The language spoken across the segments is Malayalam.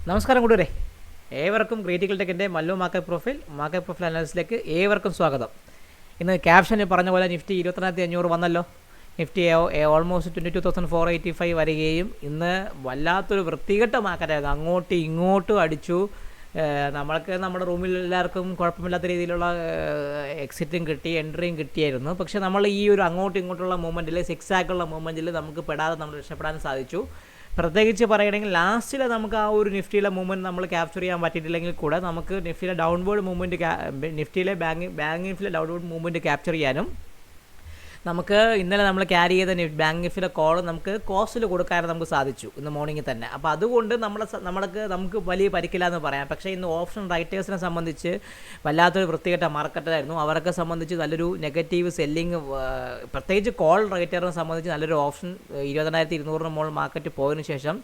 നമസ്കാരം കൂട്ടുകാരെ, ഏവർക്കും ക്രിറ്റിക്കൽ ടെക്കിൻ്റെ മല്ലു മാർക്കറ്റ് പ്രൊഫൈൽ അനാലിസിലേക്ക് ഏവർക്കും സ്വാഗതം. ഇന്ന് ക്യാപ്ഷനിൽ പറഞ്ഞ പോലെ നിഫ്റ്റി 22,500 വന്നല്ലോ. നിഫ്റ്റി ഓൾമോസ്റ്റ് 22,485 വരികയും ഇന്ന് വല്ലാത്തൊരു വൃത്തികെട്ട മാർക്കറ്റായിരുന്നു. അങ്ങോട്ടും ഇങ്ങോട്ടും അടിച്ചു. നമ്മൾക്ക് നമ്മുടെ റൂമിൽ എല്ലാവർക്കും കുഴപ്പമില്ലാത്ത രീതിയിലുള്ള എക്സിറ്റും കിട്ടി, എൻട്രിയും കിട്ടിയായിരുന്നു. പക്ഷേ നമ്മൾ ഈ ഒരു അങ്ങോട്ടും ഇങ്ങോട്ടുള്ള മൂവ്മെൻറ്റിൽ, സിക്സ് ആക്കുള്ള മൂവ്മെൻറ്റിൽ നമുക്ക് പെടാതെ നമ്മൾ രക്ഷപ്പെടാൻ സാധിച്ചു. പ്രത്യേകിച്ച് പറയുകയാണെങ്കിൽ ലാസ്റ്റിൽ നമുക്ക് ആ ഒരു നിഫ്റ്റിയിലെ മൂവ്മെൻറ്റ് നമ്മൾ ക്യാപ്ചർ ചെയ്യാൻ പറ്റിയിട്ടില്ലെങ്കിൽ കൂടെ നമുക്ക് നിഫ്റ്റിയിലെ ഡൗൺവേർഡ് മൂവ്മെൻറ്റ് നിഫ്റ്റിയിലെ ബാങ്ക് നിഫ്റ്റിയിലെ ഡൗൺവേർഡ് മൂവ്മെൻറ്റ് ക്യാപ്ചർ ചെയ്യാനും നമുക്ക് ഇന്നലെ നമ്മൾ ക്യാരി ചെയ്ത ബാങ്ക് നിഫ്റ്റിയിലെ കോൾ നമുക്ക് കോസ്റ്റിൽ കൊടുക്കാനും നമുക്ക് സാധിച്ചു ഇന്ന് മോർണിംഗിൽ തന്നെ. അപ്പോൾ അതുകൊണ്ട് നമുക്ക് വലിയ പരിക്കില്ല എന്ന് പറയാം. പക്ഷേ ഇന്ന് ഓപ്ഷൻ റൈറ്റേഴ്സിനെ സംബന്ധിച്ച് വല്ലാത്തൊരു വൃത്തികെട്ട മാർക്കറ്റായിരുന്നു. അവരൊക്കെ സംബന്ധിച്ച് നല്ലൊരു നെഗറ്റീവ് സെല്ലിങ്, പ്രത്യേകിച്ച് കോൾ റൈറ്ററിനെ സംബന്ധിച്ച് നല്ലൊരു ഓപ്ഷൻ 22,200 മുകളിൽ മാർക്കറ്റ് പോയതിനു ശേഷം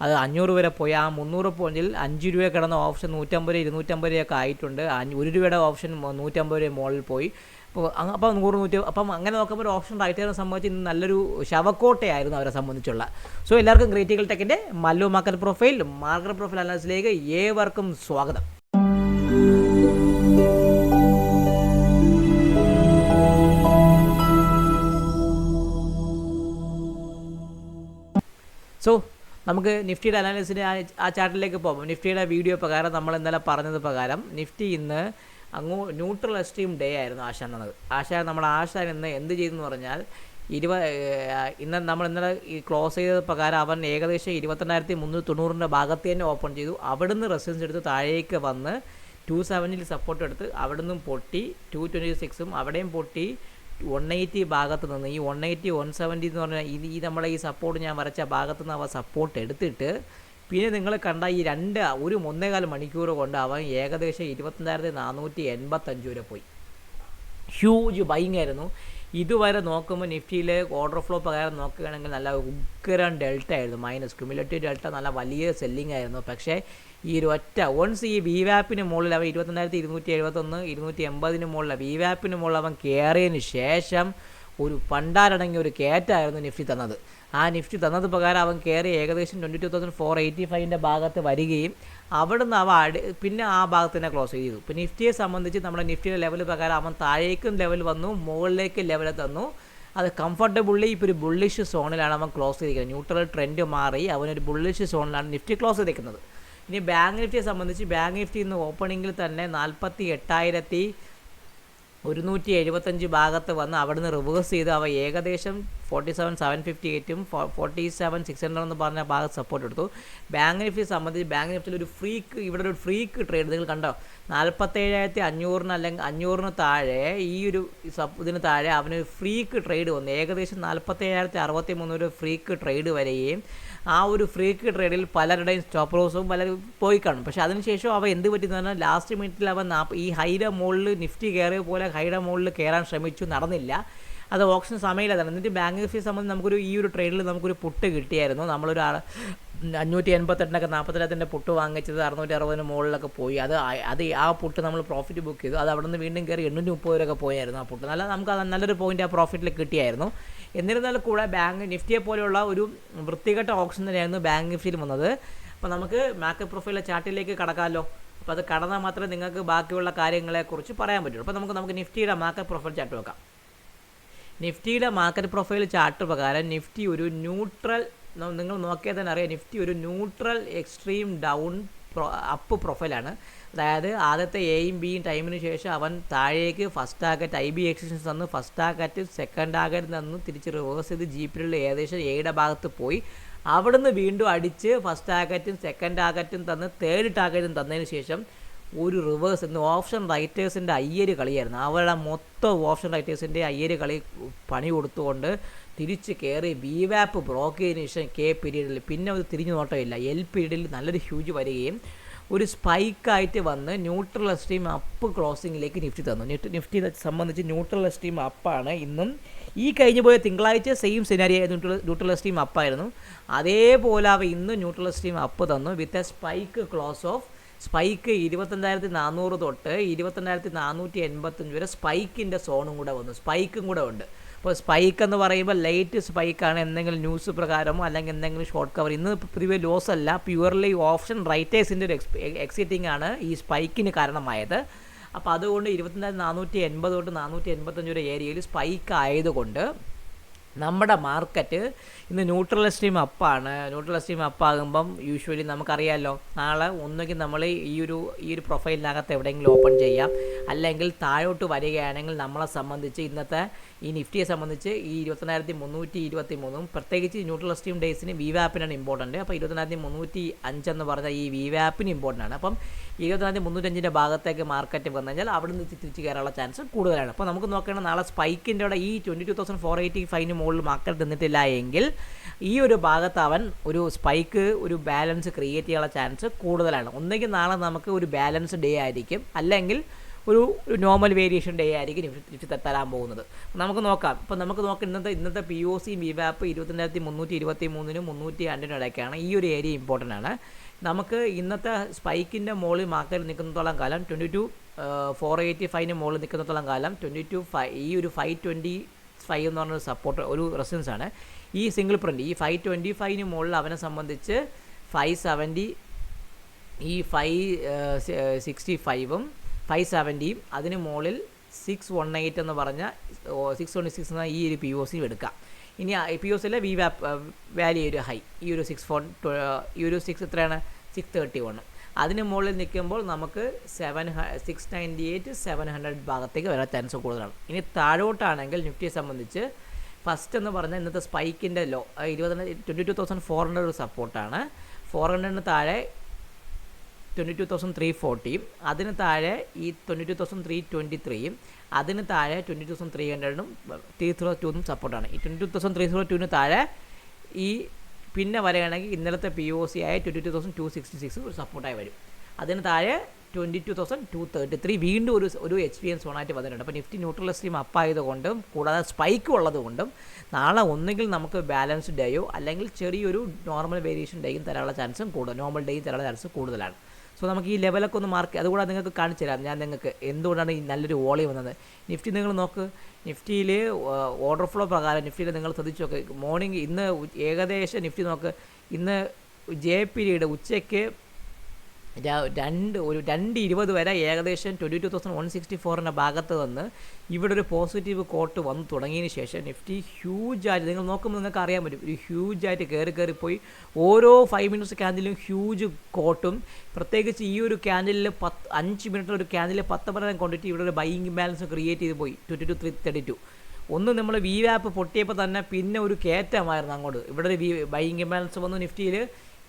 അത് 500 വരെ പോയി. ആ 300 പോയിന്റിൽ 5 രൂപ കിടന്ന ഓപ്ഷൻ 150, 250 രൂപയൊക്കെ ആയിട്ടുണ്ട്. 1 രൂപയുടെ ഓപ്ഷൻ 150 രൂപ മുകളിൽ പോയി. അപ്പോൾ 100, അപ്പം അങ്ങനെ നോക്കുമ്പോൾ ഒരു ഓപ്ഷൻ റൈറ്ററിനെ സംബന്ധിച്ച് ഇന്ന് നല്ലൊരു ശവക്കോട്ടയായിരുന്നു അവരെ സംബന്ധിച്ചുള്ള. സോ എല്ലാവർക്കും ക്രിറ്റിക്കൽ ടെക്കിൻ്റെ മല്ലു മാർക്കറ്റ് പ്രൊഫൈൽ അനാലിസിലേക്ക് ഏവർക്കും സ്വാഗതം. സോ നമുക്ക് നിഫ്റ്റിയുടെ അനാലിസിന് ആ ചാർട്ടിലേക്ക് പോകാം. നിഫ്റ്റിയുടെ വീഡിയോ പ്രകാരം നമ്മൾ ഇന്നലെ പറഞ്ഞത് പ്രകാരം നിഫ്റ്റി ഇന്ന് ന്യൂട്രൽ എക്സ്ട്രീം ഡേ ആയിരുന്നു ആശ ഇന്ന് എന്ത് ചെയ്തെന്ന് പറഞ്ഞാൽ ഇന്നലെ ഈ ക്ലോസ് ചെയ്ത പ്രകാരം അവൻ ഏകദേശം 22,390 ഭാഗത്ത് തന്നെ ഓപ്പൺ ചെയ്തു. അവിടുന്ന് റെസിസ്റ്റൻസ് എടുത്ത് താഴേക്ക് വന്ന് 270 സപ്പോർട്ട് എടുത്ത് അവിടുന്ന് പൊട്ടി 226 അവിടെയും പൊട്ടി 180 ഭാഗത്ത് നിന്ന് ഈ 180, 170 എന്ന് പറഞ്ഞാൽ ഈ നമ്മളെ ഈ സപ്പോർട്ട് ഞാൻ വരച്ച ഭാഗത്ത് നിന്ന് അവ സപ്പോർട്ട് എടുത്തിട്ട് പിന്നെ നിങ്ങൾ കണ്ട ഈ 1.25 മണിക്കൂർ കൊണ്ട് അവൻ ഏകദേശം 22,485 വരെ പോയി. ഹ്യൂജ് ബൈങ് ആയിരുന്നു. ഇതുവരെ നോക്കുമ്പോൾ നിഫ്റ്റിയിലെ ഓർഡർ ഫ്ലോ പ്രകാരം നോക്കുകയാണെങ്കിൽ നല്ല ഉഗ്രൻ ഡെൽറ്റ ആയിരുന്നു, മൈനസ് ക്യുമുലേറ്റീവ് ഡെൽറ്റ, നല്ല വലിയ സെല്ലിംഗ് ആയിരുന്നു. പക്ഷേ ഈ ഒരു വൺസ് ഈ വി വാപ്പിന് മുകളിൽ അവൻ 22,271, 280 മുകളിൽ വി വാപ്പിന് മുകളിൽ അവൻ കയറിയതിന് ശേഷം ഒരു പണ്ടാരടങ്ങിയ ഒരു കയറ്റായിരുന്നു നിഫ്റ്റി തന്നത്. ആ നിഫ്റ്റി തന്നത് പ്രകാരം അവൻ കയറി ഏകദേശം 22,485 ഭാഗത്ത് വരികയും അവിടുന്ന് പിന്നെ ആ ഭാഗത്ത് തന്നെ ക്ലോസ് ചെയ്തു. ഇപ്പോൾ നിഫ്റ്റിയെ സംബന്ധിച്ച് നമ്മുടെ നിഫ്റ്റിയുടെ ലെവൽ പ്രകാരം അവൻ താഴേക്കും ലെവൽ വന്നു, മുകളിലേക്ക് ലെവൽ തന്നു. അത് കംഫർട്ടബിളി ഇപ്പോൾ ഒരു ബുള്ളിഷ് സോണിലാണ് അവൻ ക്ലോസ് ചെയ്തിരിക്കുന്നത്. ന്യൂട്രൽ ട്രെൻഡ് മാറി അവനൊരു ബുള്ളിഷ് സോണിലാണ് നിഫ്റ്റി ക്ലോസ് ചെയ്തിരിക്കുന്നത്. ഇനി ബാങ്ക് നിഫ്റ്റിയെ സംബന്ധിച്ച് ബാങ്ക് നിഫ്റ്റി ഇന്ന് ഓപ്പണിങ്ങിൽ തന്നെ 48,175 ഭാഗത്ത് വന്ന് അവിടുന്ന് റിവേഴ്സ് ചെയ്ത് അവ ഏകദേശം 47,758 47,600 എന്ന് പറഞ്ഞ ഭാഗത്ത് സപ്പോർട്ട് എടുത്തു. ബാങ്ക് നിഫ്റ്റിയെ സംബന്ധിച്ച് ബാങ്ക് നിഫ്റ്റിയിൽ ഇവിടെ ഒരു ഫ്രീക്ക് ട്രേഡ് നിങ്ങൾ കണ്ടോ, 47,500 അല്ലെങ്കിൽ 500 താഴെ ഈ ഒരു ഇതിന് താഴെ അവന് ഫ്രീക്ക് ട്രേഡ് വന്നു. ഏകദേശം 47,063 ഫ്രീക്ക് ട്രേഡ് വരികയും ആ ഒരു ഫ്രീക്ക് ട്രേഡിൽ പലരുടെയും സ്റ്റോപ്പ് ലോസും പലരും പോയി കാണും. പക്ഷേ അതിനുശേഷം അവ എന്ത് പറ്റിയെന്ന് പറഞ്ഞാൽ ലാസ്റ്റ് മിനിറ്റിൽ അവൻ ഈ ഹൈയുടെ മുകളിൽ നിഫ്റ്റി കയറിയ പോലെ ഹൈയുടെ മുകളിൽ കയറാൻ ശ്രമിച്ചു, നടന്നില്ല. അത് ഓപ്ഷൻ സമയമില്ലാതാണ്. എന്നിട്ട് ബാങ്ക് നിഫ്റ്റിയെ സംബന്ധിച്ച് ഈ ഒരു ട്രേഡിൽ നമുക്കൊരു പുട്ട് കിട്ടിയായിരുന്നു. നമ്മളൊരു 588 42 പുട്ട് വാങ്ങിച്ചത് 660 മുകളിലൊക്കെ പോയി. അത് ആ പുട്ട് നമ്മൾ പ്രോഫിറ്റ് ബുക്ക് ചെയ്തു. അത് അവിടെ നിന്ന് വീണ്ടും കയറി 830 വരെയൊക്കെ പോയായിരുന്നു ആ പുട്ട്. നമുക്ക് നല്ലൊരു പോയിന്റ് ആ പ്രോഫിറ്റിൽ കിട്ടിയായിരുന്നു. എന്നിരുന്നാലും കൂടെ ബാങ്ക് നിഫ്റ്റിയെ പോലെയുള്ള ഒരു വൃത്തികെട്ട ഓപ്ഷൻ തന്നെയായിരുന്നു ബാങ്ക് നിഫ്റ്റിയിൽ വന്നത്. അപ്പോൾ നമുക്ക് മാർക്കറ്റ് പ്രൊഫൈലിലെ ചാർട്ടിലേക്ക് കടക്കാമല്ലോ. അപ്പോൾ അത് കടന്നാൽ മാത്രമേ നിങ്ങൾക്ക് ബാക്കിയുള്ള കാര്യങ്ങളെക്കുറിച്ച് പറയാൻ പറ്റുള്ളൂ. അപ്പോൾ നമുക്ക് നിഫ്റ്റിയുടെ മാർക്കറ്റ് പ്രൊഫൈൽ ചാർട്ട് വെക്കാം. നിഫ്റ്റിയുടെ മാർക്കറ്റ് പ്രൊഫൈൽ ചാർട്ട് പ്രകാരം നിഫ്റ്റി ഒരു ന്യൂട്രൽ, നിങ്ങൾ നോക്കിയാൽ തന്നെ അറിയാം, നിഫ്റ്റി ഒരു ന്യൂട്രൽ എക്സ്ട്രീം ഡൗൺ അപ്പ് പ്രൊഫൈലാണ്. അതായത് ആദ്യത്തെ എയും ബിയും ടൈമിന് ശേഷം അവൻ താഴേക്ക് ഫസ്റ്റ് ടാർഗറ്റ് IB എക്സിസ്റ്റൻസ് തന്നു, ഫസ്റ്റ് ടാർഗറ്റ് സെക്കൻഡ് ടാർഗറ്റ് തന്നു, തിരിച്ച് റിവേഴ്സ് ചെയ്ത് GPയിൽ ഏകദേശം എയുടെ ഭാഗത്ത് പോയി. അവിടുന്ന് വീണ്ടും അടിച്ച് ഫസ്റ്റ് ടാർഗറ്റും സെക്കൻഡ് ടാർഗറ്റും തന്ന് തേർഡ് ടാർഗറ്റും തന്നതിന് ശേഷം ഒരു റിവേഴ്സ് എന്ന് ഓപ്ഷൻ റൈറ്റേഴ്സിൻ്റെ അയ്യര് കളിയായിരുന്നു. അവരുടെ മൊത്തം ഓപ്ഷൻ റൈറ്റേഴ്സിൻ്റെ അയ്യര് കളി പണി കൊടുത്തുകൊണ്ട് തിരിച്ച് കയറി വി വാപ്പ് ബ്രോക്ക് ചെയ്തതിന് ശേഷം K പീരീഡിൽ പിന്നെ അത് തിരിഞ്ഞു നോട്ടമില്ല. L പീരീഡിൽ നല്ലൊരു ഹ്യൂജ് വരികയും ഒരു സ്പൈക്കായിട്ട് വന്ന് ന്യൂട്രൽ എക്സ്ട്രീം അപ്പ് ക്ലോസിങ്ങിലേക്ക് നിഫ്റ്റി തന്നു. നിഫ്റ്റി സംബന്ധിച്ച് ന്യൂട്രൽ എക്സ്ട്രീം അപ്പാണ് ഇന്നും. ഈ കഴിഞ്ഞു പോയ തിങ്കളാഴ്ച സെയിം സിനാരിയോ ന്യൂട്രൽ എക്സ്ട്രീം അപ്പായിരുന്നു. അതേപോലെ അവ ഇന്ന് ന്യൂട്രൽ എക്സ്ട്രീം അപ്പ് തന്നു with a spike close of spike 22,400 തൊട്ട് 22,485 വരെ സ്പൈക്കിൻ്റെ സോണും കൂടെ വന്നു, സ്പൈക്കും കൂടെ ഉണ്ട്. അപ്പോൾ സ്പൈക്ക് എന്ന് പറയുമ്പോൾ ലൈറ്റ് സ്പൈക്കാണ്, എന്തെങ്കിലും ന്യൂസ് പ്രകാരമോ അല്ലെങ്കിൽ എന്തെങ്കിലും ഷോർട്ട് കവർ. ഇന്ന് പ്രിവ്യൂ ലോസ് അല്ല, പ്യുവർലി ഓപ്ഷൻ റൈറ്റേഴ്സിൻ്റെ ഒരു എക്സിറ്റിംഗ് ആണ് ഈ സ്പൈക്കിന് കാരണമായത്. അപ്പോൾ അതുകൊണ്ട് 24,480 തൊട്ട് 485 വരെ ഏരിയയിൽ സ്പൈക്ക് ആയതുകൊണ്ട് നമ്മുടെ മാർക്കറ്റ് ഇന്ന് ന്യൂട്രൽ സ്ട്രീം അപ്പാണ്. ന്യൂട്രൽ സ്ട്രീം അപ്പാകുമ്പം യൂഷ്വലി നമുക്കറിയാമല്ലോ, നാളെ ഒന്നുകിൽ നമ്മൾ ഈ ഒരു പ്രൊഫൈലിനകത്ത് എവിടെയെങ്കിലും ഓപ്പൺ ചെയ്യാം, അല്ലെങ്കിൽ താഴോട്ട് വരികയാണെങ്കിൽ നമ്മളെ സംബന്ധിച്ച് ഇന്നത്തെ ഈ നിഫ്റ്റിയെ സംബന്ധിച്ച് ഈ 29,323 പ്രത്യേകിച്ച് ന്യൂട്രൽ സ്ട്രീം ഡേയ്സിന് വിവാപ്പിനാണ് ഇമ്പോർട്ടൻറ്റ്. അപ്പോൾ 29,305 എന്ന് പറഞ്ഞാൽ ഈ വിവാപ്പിന് ഇമ്പോർട്ടൻ്റ് ആണ്. അപ്പം 29,305 ഭാഗത്തേക്ക് മാർക്കറ്റ് വന്നു കഴിഞ്ഞാൽ അവിടെ നിന്ന് തിരിച്ച് കയറാനുള്ള ചാൻസ് കൂടുതലാണ്. അപ്പോൾ നമുക്ക് നോക്കേണ്ട നാളെ സ്പൈക്കിൻ്റെ അവിടെ ഈ 22,485 മുകളിൽ മാർക്കറ്റ് നിന്നിട്ടില്ല എങ്കിൽ ഈ ഒരു ഭാഗത്ത് അവൻ ഒരു സ്പൈക്ക് ഒരു ബാലൻസ് ക്രിയേറ്റ് ചെയ്യാനുള്ള ചാൻസ് കൂടുതലാണ്. ഒന്നെങ്കിൽ നാളെ നമുക്ക് ഒരു ബാലൻസ് ഡേ ആയിരിക്കും, അല്ലെങ്കിൽ ഒരു നോർമൽ വേരിയേഷൻ ഡേ ആയിരിക്കും നിഫ്റ്റി തരാൻ പോകുന്നത്. നമുക്ക് നോക്കാം. ഇപ്പോൾ നമുക്ക് നോക്കാം ഇന്നത്തെ POC വിവാപ്പ് 22,323-നും 302-നും ഇടയ്ക്കാണ്. ഈ ഒരു ഏരിയ ഇമ്പോർട്ടൻ്റ് ആണ്. നമുക്ക് ഇന്നത്തെ സ്പൈക്കിൻ്റെ മുകളിൽ മാർക്കറ്റ് നിൽക്കുന്നിടത്തോളം കാലം 22,485 മുകളിൽ നിൽക്കുന്നിടത്തോളം കാലം 22,500 ഈ ഒരു 525 എന്ന് പറഞ്ഞൊരു സപ്പോർട്ട് ഒരു റെസിസ്റ്റൻസ് ആണ്. ഈ സിംഗിൾ പ്രിൻ്റ് ഈ 525-ന് മുകളിൽ അവനെ സംബന്ധിച്ച് 570 ഈ 565-ഉം 570-യും അതിന് മുകളിൽ 618 എന്ന് പറഞ്ഞ 626 എന്ന ഈ ഒരു POC എടുക്കാം. ഇനി POCയിലെ വാല്യൂ ഒരു ഹൈ ഈ ഒരു 6 എത്രയാണ് 631. അതിന് മുകളിൽ നിൽക്കുമ്പോൾ നമുക്ക് 698 700 ഭാഗത്തേക്ക് വരാൻ ചാൻസ് കൂടുതലാണ്. ഇനി താഴോട്ടാണെങ്കിൽ നിഫ്റ്റിയെ സംബന്ധിച്ച് ഫസ്റ്റ് എന്ന് പറഞ്ഞാൽ ഇന്നത്തെ സ്പൈക്കിൻ്റെ ലോ 22,400 ഒരു സപ്പോർട്ടാണ്. 400-ന് താഴെ 22,340-യും അതിന് താഴെ ഈ 22,323-യും അതിന് താഴെ 22,300-നും 302-നും സപ്പോർട്ടാണ്. ഈ 22,302-ന് താഴെ ഈ പിന്നെ വരികയാണെങ്കിൽ ഇന്നലത്തെ POC ആയ 22,266 ഒരു സപ്പോർട്ടായി വരും. അതിന് താഴെ 22,233 വീണ്ടും ഒരു എക്സ്പീരിയൻസ് സോണായിട്ട് വന്നിട്ടുണ്ട്. അപ്പോൾ നിഫ്റ്റി ന്യൂട്രൽ സ്ട്രീം അപ്പായതുകൊണ്ടും കൂടാതെ സ്പൈക്ക് ഉള്ളതുകൊണ്ടും നാളെ ഒന്നുകിൽ നമുക്ക് ബാലൻസ് ഡേയോ അല്ലെങ്കിൽ ചെറിയൊരു നോർമൽ വേരിയേഷൻ ഡേയും തരാനുള്ള ചാൻസും നോർമൽ ഡേയും തരാനുള്ള ചാൻസ് കൂടുതലാണ്. സോ നമുക്ക് ഈ ലെവലൊക്കെ ഒന്ന് മാർക്ക് അതുകൂടെ നിങ്ങൾക്ക് കാണിച്ചു തരാം ഞാൻ നിങ്ങൾക്ക് എന്തുകൊണ്ടാണ് ഈ നല്ലൊരു വോളിയം വന്നത്. നിഫ്റ്റി നിങ്ങൾ നോക്ക്, നിഫ്റ്റിയിൽ ഓർഡർ ഫ്ലോ പ്രകാരം നിഫ്റ്റിയിൽ നിങ്ങൾ ശ്രദ്ധിച്ച് നോക്ക്. മോർണിംഗ് ഇന്ന് ഏകദേശം നിഫ്റ്റി നോക്ക്, ഇന്ന് ജെ പീരീഡ് ഉച്ചയ്ക്ക് 2:20 വരെ ഏകദേശം 22,164 ഭാഗത്ത് വന്ന് ഇവിടെ ഒരു പോസിറ്റീവ് കോട്ട് വന്ന് തുടങ്ങിയതിന് ശേഷം നിഫ്റ്റി ഹ്യൂജായിട്ട് നിങ്ങൾ നോക്കുമ്പോൾ നിങ്ങൾക്ക് അറിയാൻ പറ്റും ഒരു ഹ്യൂജായിട്ട് കയറിപ്പോയി. ഓരോ 5 മിനിറ്റ്സ് ക്യാൻഡിലും ഹ്യൂജ് കോട്ടും, പ്രത്യേകിച്ച് ഈ ഒരു ക്യാൻഡിലിൽ 5 മിനിറ്റിൽ ഒരു ക്യാൻഡിൽ 10% ക്വാണ്ടിറ്റി ഇവിടെ ഒരു ബൈയിങ് ബാലൻസ് ക്രിയേറ്റ് ചെയ്ത് പോയി 22,332. ഒന്ന് നമ്മൾ വിവാപ്പ് പൊട്ടിയപ്പോൾ തന്നെ പിന്നെ ഒരു കയറ്റമായിരുന്നു അങ്ങോട്ട്. ഇവിടെ ഒരു ബൈയിങ് ബാലൻസ് വന്നു നിഫ്റ്റിയിൽ,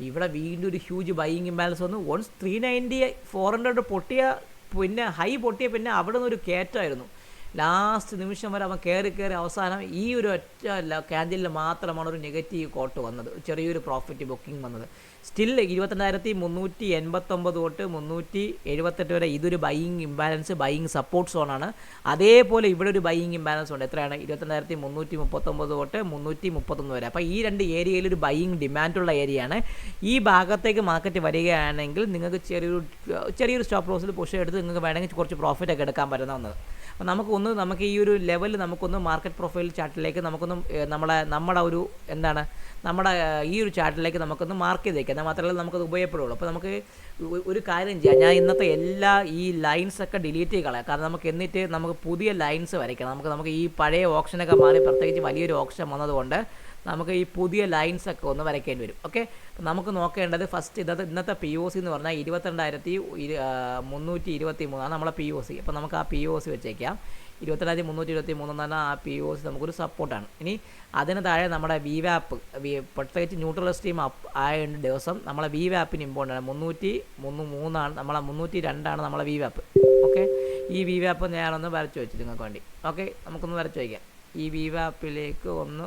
ഇവിടെ വീണ്ടും ഒരു ഹ്യൂജ് ബൈയിങ് ഇംബാലൻസ് വന്നു. 390 400 പൊട്ടിയ പിന്നെ ഹൈ പൊട്ടിയ പിന്നെ അവിടെ നിന്ന് ഒരു കയറ്റമായിരുന്നു. ലാസ്റ്റ് നിമിഷം വരെ അവൻ കയറി അവസാനം ഈ ഒരു ഒറ്റ ക്യാൻഡിലിൽ മാത്രമാണ് ഒരു നെഗറ്റീവ് കോട്ട് വന്നത്, ചെറിയൊരു പ്രോഫിറ്റ് ബുക്കിംഗ് വന്നത്. സ്റ്റിൽ 22,389 തൊട്ട് 378 വരെ ഇതൊരു ബൈയിങ് ഇംബാലൻസ് ബൈയിങ് സപ്പോർട്ട് സോണാണ്. അതേപോലെ ഇവിടെ ഒരു ബൈയിങ് ഇംബാലൻസ് ഉണ്ട്. എത്രയാണ് 22,339 തൊട്ട് 331 വരെ. അപ്പോൾ ഈ രണ്ട് ഏരിയയിൽ ഒരു ബൈയിങ് ഡിമാൻഡുള്ള ഏരിയയാണ്. ഈ ഭാഗത്തേക്ക് മാർക്കറ്റ് വരികയാണെങ്കിൽ നിങ്ങൾക്ക് ചെറിയൊരു സ്റ്റോപ്പ് ലോസിൽ പുഷ് എടുത്ത് നിങ്ങൾക്ക് വേണമെങ്കിൽ കുറച്ച് പ്രോഫിറ്റ് ഒക്കെ എടുക്കാൻ പറ്റുന്ന. അപ്പോൾ നമുക്ക് ഈ ഒരു ലെവലിൽ നമുക്കൊന്ന് മാർക്കറ്റ് പ്രൊഫൈൽ ചാർട്ടിലേക്ക് നമുക്കൊന്ന് നമ്മുടെ ഒരു എന്താണ് നമ്മുടെ ഈ ഒരു ചാർട്ടിലേക്ക് നമുക്കൊന്ന് മാർക്ക് ചെയ്തേക്കാം. എന്നാൽ മാത്രമല്ല നമുക്കത് ഉപയോഗപ്പെടുള്ളൂ. അപ്പോൾ നമുക്ക് ഒരു കാര്യം ചെയ്യാം, ഞാൻ ഇന്നത്തെ എല്ലാ ഈ ലൈൻസൊക്കെ ഡിലീറ്റ് ചെയ്ത് കളയാം. കാരണം നമുക്ക് പുതിയ ലൈൻസ് വരയ്ക്കണം. നമുക്ക് ഈ പഴയ ഓപ്ഷനൊക്കെ മാറി പ്രത്യേകിച്ച് വലിയൊരു ഓപ്ഷൻ വന്നതുകൊണ്ട് നമുക്ക് ഈ പുതിയ ലൈൻസൊക്കെ ഒന്ന് വരയ്ക്കേണ്ടി വരും. ഓക്കെ, അപ്പോൾ നമുക്ക് നോക്കേണ്ടത് ഫസ്റ്റ് ഇന്നത്തെ POC എന്ന് പറഞ്ഞാൽ 22,323 നമ്മുടെ POC. അപ്പോൾ നമുക്ക് ആ POC വെച്ചേക്കാം. 22,323 എന്ന് പറഞ്ഞാൽ ആ POC നമുക്കൊരു സപ്പോർട്ടാണ്. ഇനി അതിന് താഴെ നമ്മുടെ വിവാപ്പ് പ്രത്യേകിച്ച് ന്യൂട്രൽ സ്ട്രീം അപ്പ് ആയ ദിവസം നമ്മളെ വിവാപ്പിന് ഇമ്പോർട്ടൻ്റ് ആണ്. 303 നമ്മളെ 302 നമ്മളെ വിവാപ്പ്. ഓക്കെ, ഈ വിവാപ്പ് ഞാനൊന്ന് വരച്ച് വെച്ചു നിങ്ങൾക്ക് വേണ്ടി. ഓക്കെ, നമുക്കൊന്ന് വരച്ച് വയ്ക്കാം. ഈ വിവാപ്പിലേക്ക് ഒന്ന്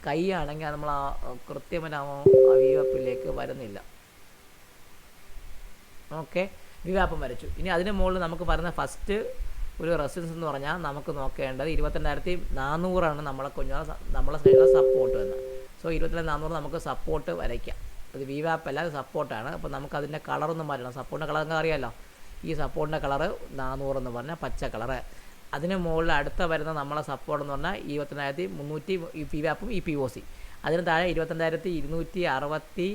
കൈയാണെങ്കിൽ നമ്മൾ കൃത്യമായിട്ട് ആ വിവാപ്പിലേക്ക് വരുന്നില്ല. ഓക്കെ, വിവാപ്പം വരച്ചു. ഇനി അതിന് മുകളിൽ നമുക്ക് പറയുന്ന ഫസ്റ്റ് ഒരു റെസിസ്റ്റൻസ് എന്ന് പറഞ്ഞാൽ നമുക്ക് നോക്കേണ്ടത് 22,400 നമ്മളെ സൈഡിലെ സപ്പോർട്ട് എന്ന്. സോ 22,400 നമുക്ക് സപ്പോർട്ട് വരയ്ക്കാം. അത് വിവാപ്പ് അല്ല, സപ്പോർട്ടാണ്. അപ്പോൾ നമുക്ക് അതിൻ്റെ കളറൊന്നും മാറ്റണം. സപ്പോർട്ടിൻ്റെ കളർ നിങ്ങൾക്ക് അറിയാമല്ലോ, ഈ സപ്പോർട്ടിൻ്റെ കളറ് 400 എന്ന് പറഞ്ഞാൽ പച്ച കളറ്. അതിന് മുകളിൽ അടുത്ത വരുന്ന നമ്മളെ സപ്പോർട്ട് എന്ന് പറഞ്ഞാൽ 22,300 ഈ പി വാപ്പും ഈ പി ഒ സി. അതിന് താഴെ 22,263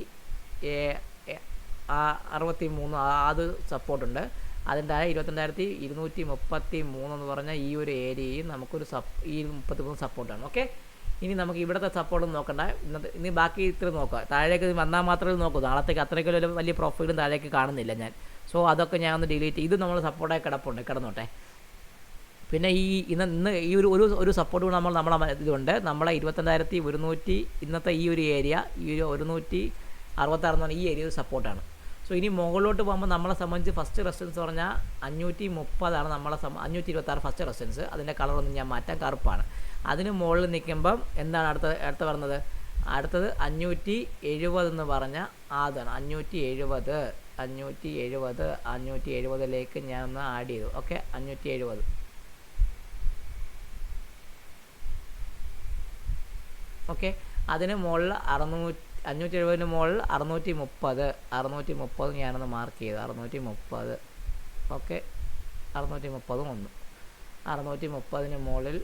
അത് സപ്പോർട്ടുണ്ട്. അതിന് താഴെ 22,233 എന്ന് പറഞ്ഞാൽ ഈ ഒരു ഏരിയയും നമുക്കൊരു ഈ 33 സപ്പോർട്ടാണ്. ഓക്കെ, ഇനി നമുക്ക് ഇവിടുത്തെ സപ്പോർട്ടൊന്നും നോക്കണ്ട. ഇനി ബാക്കി ഇത്ര നോക്കാം. താഴേക്ക് വന്നാൽ മാത്രമേ നോക്കൂ. നാളത്തേക്ക് അത്രയ്ക്ക് വലിയ പ്രൊഫൈലും താഴേക്ക് കാണുന്നില്ല ഞാൻ. സോ അതൊക്കെ ഞാൻ ഒന്ന് ഡിലീറ്റ്. ഇത് നമ്മൾ സപ്പോർട്ടായി കിടന്നോട്ടെ. പിന്നെ ഇന്ന് ഈ ഒരു സപ്പോർട്ട് കൂടെ നമ്മളെ ഇതുണ്ട്. നമ്മളെ 22,100 ഇന്നത്തെ ഈ ഒരു ഏരിയ, ഈ ഒരു 166 എന്ന് പറഞ്ഞാൽ ഈ ഏരിയ ഒരു സപ്പോർട്ടാണ്. സോ ഇനി മുകളിലോട്ട് പോകുമ്പോൾ നമ്മളെ സംബന്ധിച്ച് ഫസ്റ്റ് റെസിസ്റ്റൻസ് പറഞ്ഞാൽ 530 526 ഫസ്റ്റ് റെസിസ്റ്റൻസ്. അതിൻ്റെ കളറൊന്നും ഞാൻ മാറ്റാം, കറുപ്പാണ്. അതിന് മുകളിൽ നിൽക്കുമ്പം എന്താണ് അടുത്ത വരുന്നത്? അടുത്തത് 570 എന്ന് പറഞ്ഞാൽ അതാണ് 570 ഞാൻ ഒന്ന് ആഡ് ചെയ്തു. ഓക്കെ, 570. ഓക്കെ, അതിന് മുകളിൽ 570 മുകളിൽ 630 ഞാനൊന്ന് മാർക്ക് ചെയ്തു. 630. ഓക്കെ, 630 വന്നു. 630 മുകളിൽ.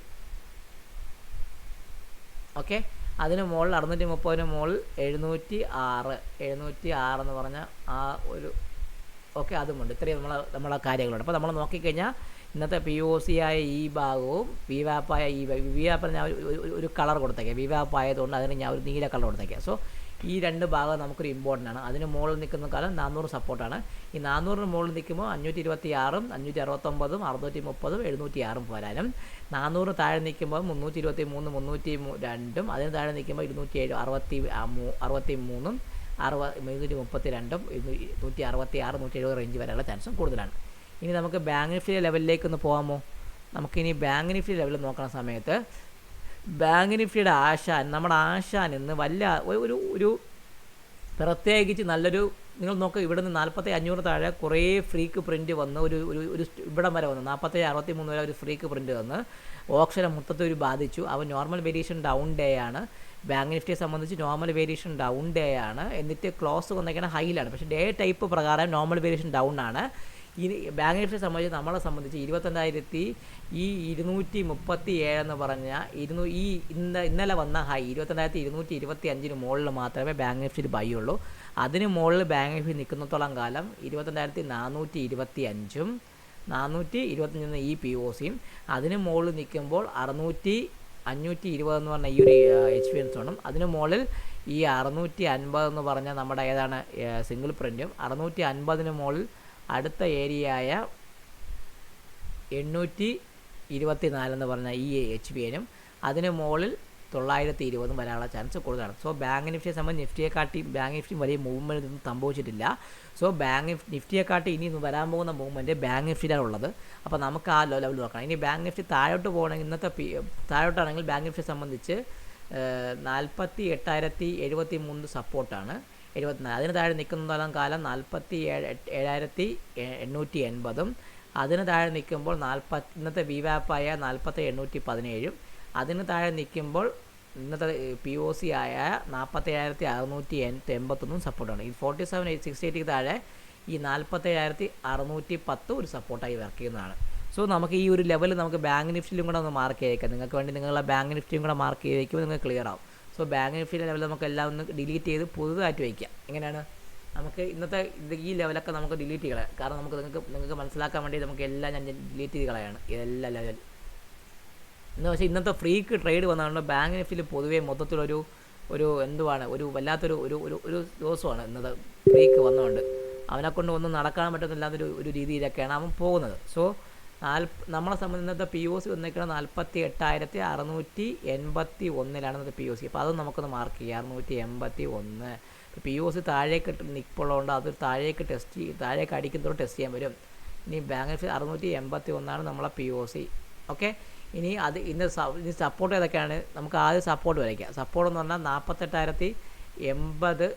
ഓക്കെ, അതിന് മുകളിൽ 630 മുകളിൽ 706 എന്ന് പറഞ്ഞാൽ ആ ഒരു ഓക്കെ അതുമുണ്ട്. ഇത്രയും നമ്മളെ കാര്യങ്ങളുണ്ട്. അപ്പോൾ നമ്മൾ നോക്കിക്കഴിഞ്ഞാൽ ഇന്നത്തെ പി ഒ സി ആയ ഈ ഭാഗവും വി വാപ്പായ വി വാപ്പിന് ഞാൻ ഒരു കളർ കൊടുത്തേക്കാം. വി വാപ്പ് ആയതുകൊണ്ട് അതിന് ഞാൻ ഒരു നീല കളർ കൊടുത്തേക്കാം. സോ ഈ രണ്ട് ഭാഗം നമുക്കൊരു ഇമ്പോർട്ടൻ്റ് ആണ്. അതിന് മുകളിൽ നിൽക്കുന്ന കാലം 400 സപ്പോർട്ടാണ്. ഈ 400 മുകളിൽ നിൽക്കുമ്പോൾ 526, 569, 630, 706 പോരാനും. 400 താഴെ നിൽക്കുമ്പോൾ 323, 302, അതിന് താഴെ നിൽക്കുമ്പോൾ 263, 332, 166, 170 റേഞ്ച് വരെയുള്ള ചാൻസും കൂടുതലാണ്. ഇനി നമുക്ക് ബാങ്ക് നിഫ്റ്റി ലെവലിലേക്ക് ഒന്ന് പോകാമോ? നമുക്കിനി ബാങ്ക് നിഫ്റ്റി ലെവൽ നോക്കുന്ന സമയത്ത് ബാങ്ക് നിഫ്റ്റിയുടെ നമ്മുടെ ആശാൻ ഇന്ന് ഒരു പ്രത്യേകിച്ച് നല്ലൊരു നിങ്ങൾ നോക്കുക. ഇവിടെ നിന്ന് 4500 താഴെ കുറേ ഫ്രീക്ക് പ്രിൻറ്റ് വന്ന് ഒരു ഇവിടം വരെ വന്നു 4763 വരെ ഒരു ഫ്രീക്ക് പ്രിൻറ്റ് വന്ന് ഓപ്ഷനെ മൊത്തത്തിൽ ബാധിച്ചു. അവൻ നോർമൽ വേരിയേഷൻ ഡൗൺ ഡേ ആണ്. ബാങ്ക് നിഫ്റ്റിയെ സംബന്ധിച്ച് നോർമൽ വേരിയേഷൻ ഡൗൺ ഡേ ആണ്. എന്നിട്ട് ക്ലോസ് വന്നേക്കുന്ന ഹൈയിലാണ്. പക്ഷേ ഡേ ടൈപ്പ് പ്രകാരം നോർമൽ വേരിയേഷൻ ഡൗൺ ആണ്. ഇനി ബാങ്ക് നിഫ്റ്റിയെ സംബന്ധിച്ച് നമ്മളെ സംബന്ധിച്ച് 22,237 എന്ന് പറഞ്ഞാൽ ഇന്നലെ വന്ന ഹൈ 22,225 മുകളിൽ മാത്രമേ ബാങ്ക് നിഫ്റ്റിയിൽ ബൈ ഉള്ളൂ. അതിന് മുകളിൽ ബാങ്ക് നിഫ്റ്റി നിൽക്കുന്നിടത്തോളം കാലം 22,425 425 ഈ പി ഒ സിയും അതിന് മുകളിൽ നിൽക്കുമ്പോൾ 520 എന്ന് പറഞ്ഞാൽ ഈ ഒരു എക്സ്പീരിയൻസ് വേണം. അതിന് മുകളിൽ ഈ 650 എന്ന് പറഞ്ഞാൽ നമ്മുടെ ഏതാണ് സിംഗിൾ പ്രിൻറ്റും 650 മുകളിൽ അടുത്ത ഏരിയയായ 824 എന്ന് പറഞ്ഞാൽ ഈ എച്ച് ബി എനും അതിന് മുകളിൽ 920 വരാനുള്ള ചാൻസ് കൂടുതലാണ്. സോ ബാങ്ക് നിഫ്റ്റിയെ സംബന്ധിച്ച് ബാങ്ക് നിഫ്റ്റി വലിയ മൂവ്മെൻറ്റ് ഒന്നും സംഭവിച്ചിട്ടില്ല. സോ ബാങ്ക് നിഫ്റ്റിയെക്കാട്ടി ഇനി വരാൻ പോകുന്ന മൂവ്മെൻറ്റ് ബാങ്ക് നിഫ്റ്റിയിലാണ് ഉള്ളത്. അപ്പോൾ നമുക്ക് ആ ലെവൽ നോക്കണം. ഇനി ബാങ്ക് നിഫ്റ്റി താഴോട്ട് പോകണമെങ്കിൽ ഇന്നത്തെ താഴോട്ടാണെങ്കിൽ ബാങ്ക് നിഫ്റ്റിയെ സംബന്ധിച്ച് 48,073 സപ്പോർട്ടാണ്. 74 അതിന് താഴെ നിൽക്കുന്നതോളം കാലം 47,880. അതിന് താഴെ നിൽക്കുമ്പോൾ ഇന്നത്തെ വി വാപ്പായ 47,817. അതിന് താഴെ നിൽക്കുമ്പോൾ ഇന്നത്തെ പി ഒ സി ആയ 47,681 സപ്പോർട്ടാണ്. ഈ 47,868 താഴെ ഈ 47,610 ഒരു സപ്പോർട്ടായി വർക്ക് ചെയ്യുന്നതാണ്. സോ നമുക്ക് ഈ ഒരു ലെവൽ നമുക്ക് ബാങ്ക് നിഫ്റ്റിയിലും കൂടെ ഒന്ന് മാർക്ക് ചെയ്തേക്കാം. നിങ്ങൾക്ക് വേണ്ടി നിങ്ങളുടെ ബാങ്ക് നിഫ്റ്റിയും കൂടെ മാർക്ക് ചെയ്ത് വയ്ക്കുമ്പോൾ നിങ്ങൾക്ക് ക്ലിയർ ആവും. സോ ബാങ്ക് നിഫ്റ്റിയുടെ ലെവൽ നമുക്ക് എല്ലാം ഒന്ന് ഡിലീറ്റ് ചെയ്ത് പുതുതായിട്ട് വയ്ക്കാം. എങ്ങനെയാണ് നമുക്ക് ഇന്നത്തെ ഈ ലെവലൊക്കെ നമുക്ക് ഡിലീറ്റ് ചെയ്യണം. കാരണം നിങ്ങൾക്ക് മനസ്സിലാക്കാൻ വേണ്ടി നമുക്ക് എല്ലാം ഞാൻ ഡിലീറ്റ് ചെയ്ത് കളയാണ് ഇതെല്ലാം ലെവൽ എന്ന് വെച്ചാൽ ഇന്നത്തെ ഫ്രീക്ക് ട്രേഡ് വന്നതുകൊണ്ട് ബാങ്ക് നിഫ്റ്റിയിൽ പൊതുവേ മൊത്തത്തിലൊരു ഒരു വല്ലാത്തൊരു ഒരു ദിവസമാണ് ഇന്നത്തെ ഫ്രീക്ക് വന്നതുകൊണ്ട്. അവനെക്കൊണ്ട് ഒന്നും നടക്കാൻ പറ്റുന്നില്ലാത്തൊരു രീതിയിലൊക്കെയാണ് അവൻ പോകുന്നത്. സോ നമ്മളെ സംബന്ധിച്ച് ഇന്നത്തെ പി ഒ സി വന്നിരിക്കുന്നത് 48,681 ഇന്നത്തെ പി ഒ സി. അപ്പോൾ അത് നമുക്കൊന്ന് മാർക്ക് ചെയ്യാം. 681 പി ഒ സി താഴേക്ക് നിൽപ്പുള്ളതുകൊണ്ട് അത് താഴേക്ക് അടിക്കുന്നതോടെ ടെസ്റ്റ് ചെയ്യാൻ വരും. ഇനി ബാങ്ക് നിഫ്റ്റി 681 നമ്മളെ പി ഒ സി. ഓക്കെ, ഇനി ഇന്ന് സപ്പോർട്ട് ഏതൊക്കെയാണ്? നമുക്ക് ആദ്യം സപ്പോർട്ട് വരയ്ക്കാം. സപ്പോർട്ട് എന്ന് പറഞ്ഞാൽ 48,080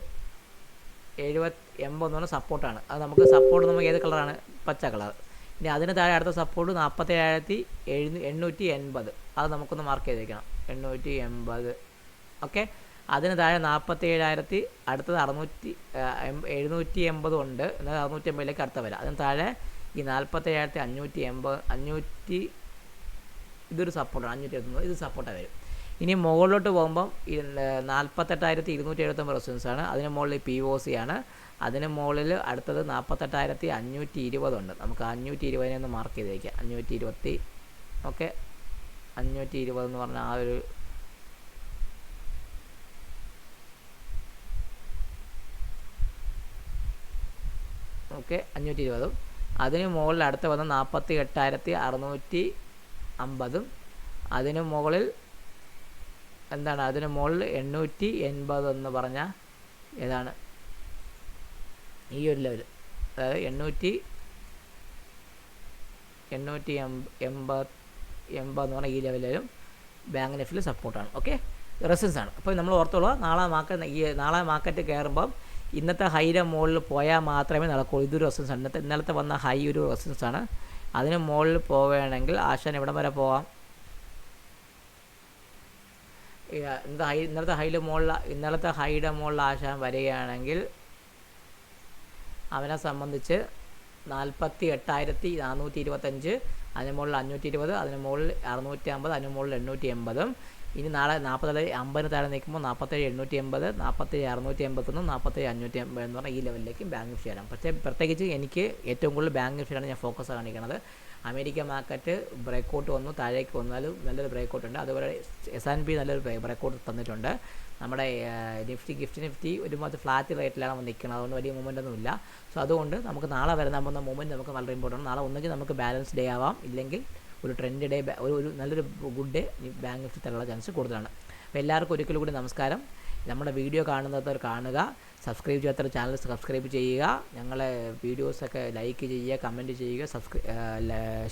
എന്ന് പറഞ്ഞാൽ സപ്പോർട്ടാണ്. അത് നമുക്ക് സപ്പോർട്ട് നമുക്ക് ഏത് കളറാണ്? പച്ച കളർ. ഇനി അതിന് താഴെ അടുത്ത സപ്പോർട്ട് 47,880. അത് നമുക്കൊന്ന് മാർക്ക് ചെയ്തേക്കണം. 880. ഓക്കെ, അതിന് താഴെ 47,000 അടുത്തത് 780 ഉണ്ട്. എന്നാൽ 680 അടുത്ത വരാം. അതിന് താഴെ ഈ 47,580 ഇതൊരു സപ്പോർട്ടാണ് 529, ഇത് സപ്പോർട്ടാണ് വരും. ഇനി മുകളിലോട്ട് പോകുമ്പം 48,279 റെസിസ്റ്റൻസാണ്. അതിന് മുകളിൽ POC ആണ്. അതിന് മുകളിൽ അടുത്തത് 48,520 ഉണ്ട്. നമുക്ക് 520 ഒന്ന് മാർക്ക് ചെയ്ത് വയ്ക്കാം. 520 ഓക്കെ, 520 എന്ന് പറഞ്ഞാൽ ആ ഒരു ഓക്കെ 520. അതിന് മുകളിൽ അടുത്ത് വന്ന് 48,650. അതിന് മുകളിൽ എന്താണ്, അതിന് മുകളിൽ 880 എന്ന് പറഞ്ഞാൽ ഏതാണ് ഈ ഒരു ലെവൽ, അതായത് 880 എന്ന് പറഞ്ഞാൽ ഈ ലെവലിലും ബാങ്ക് നിഫ്റ്റിയിൽ സപ്പോർട്ടാണ്. ഓക്കെ, റെസിസ്റ്റൻസ് ആണ്. അപ്പോൾ നമ്മൾ ഓർത്തോളൂ, നാളെ മാർക്കറ്റ് കയറുമ്പം ഇന്നത്തെ ഹൈയുടെ മുകളിൽ പോയാൽ മാത്രമേ നടക്കുള്ളൂ. ഇതൊരു റെസിസ്റ്റൻസ് ആണ്. ഇന്നലത്തെ വന്ന ഹൈ ഒരു റെസിസ്റ്റൻസ് ആണ്. അതിന് മുകളിൽ പോവുകയാണെങ്കിൽ ആശാൻ എവിടം വരെ പോവാം? ഇന്നലത്തെ ഹൈയുടെ മുകളിൽ ആശാൻ വരികയാണെങ്കിൽ അവനെ സംബന്ധിച്ച് 48,425, അതിന് മുകളിൽ 520, അതിന് മുകളിൽ 650, അതിന് മുകളിൽ 880. ഇനി നാളെ 4750 താഴെ നിൽക്കുമ്പോൾ 47,880, 47,681, 47,580 എന്ന് പറഞ്ഞാൽ ഈ ലെവലിലേക്ക് ബാങ്ക് നിഫ്റ്റി വരാം. പക്ഷേ പ്രത്യേകിച്ച് എനിക്ക് ഏറ്റവും കൂടുതൽ ബാങ്ക് നിഫ്റ്റിയാണ് ഞാൻ ഫോക്കസ് കാണിക്കുന്നത്. അമേരിക്ക മാർക്കറ്റ് ബ്രേക്കൗട്ട് വന്നു, താഴേക്ക് വന്നാലും നല്ലൊരു ബ്രേക്കൗട്ട് ഉണ്ട്. അതുപോലെ S&P നല്ലൊരു ബ്രേക്കൗട്ട് തന്നിട്ടുണ്ട്. നമ്മുടെ നിഫ്റ്റി ഒരുമാതിരി ഫ്ലാറ്റ് റേറ്റിലാണ് നിൽക്കുന്നത്. അതുകൊണ്ട് വലിയ മൂവ്മെൻ്റ് ഒന്നും ഇല്ല. സോ അതുകൊണ്ട് നമുക്ക് നാളെ വരുന്ന മൂവ്മെൻറ്റ് നമുക്ക് വളരെ ഇമ്പോർട്ടൻ്റ്. നാളെ ഒന്നെങ്കിൽ നമുക്ക് ബാലൻസ് ഡേ ആവാം, ഇല്ലെങ്കിൽ ഒരു ട്രെൻഡ് ഡേ, ഒരു നല്ലൊരു ഗുഡ് ഡേ ബാങ്ക് നിഫ്റ്റി തരാനുള്ള ചാൻസ് കൂടുതലാണ്. അപ്പോൾ എല്ലാവർക്കും ഒരിക്കൽ കൂടി നമസ്കാരം. നമ്മുടെ വീഡിയോ കാണുന്നവർ കാണുക, സബ്സ്ക്രൈബ് ചെയ്യാത്ത ചാനൽ സബ്സ്ക്രൈബ് ചെയ്യുക, ഞങ്ങളെ വീഡിയോസൊക്കെ ലൈക്ക് ചെയ്യുക, കമൻറ്റ് ചെയ്യുക,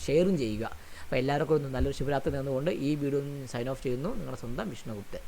ഷെയറും ചെയ്യുക. അപ്പോൾ എല്ലാവർക്കും നല്ലൊരു ശുഭരാത്രി നേർന്നുകൊണ്ട് ഈ വീഡിയോ സൈൻ ഓഫ് ചെയ്യുന്നു. നിങ്ങളുടെ സ്വന്തം വിഷ്ണുഗുപ്തൻ.